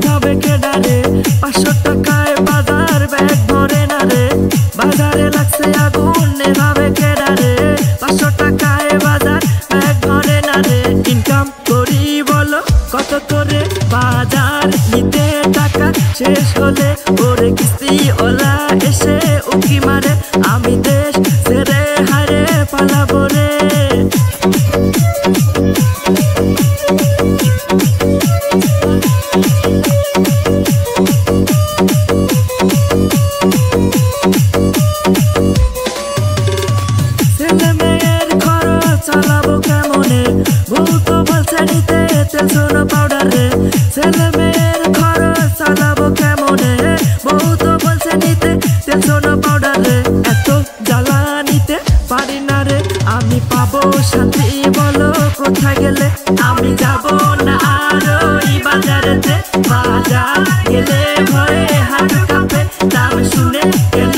ভাবে কেডারে 500 টাকায় বাজার ব্যাগ ভরে না রে বাজারে লাগছে আগুন ভাবে কেডারে 500 টাকায় বাজার ব্যাগ ভরে না রে ইনকাম করি বলো কত করে বাজার নিতে টাকা শেষ হলে ওরে কিস্তি ওলা এসে উকি মারে আমি দেশ ছেড়ে হারে পালাবো রে ছেলে মেয়ের খরচ চালাবো কেমনে বউ তো বলছে নিতে তেল সোনা পাউডার রে ছেলে মেয়ের খরচ চালাবো কেমনে বউ তো বলছে নিতে তেল সোনা পাউডার রে এত জ্বালা নিতে পারি না রে আমি পাবো শান্তি বলো কোথায় গেলে আমি যাব না আর ওই বাজারেতে বাজার গেলে ভয়ে হাত কাঁপে দাম শুনে কেন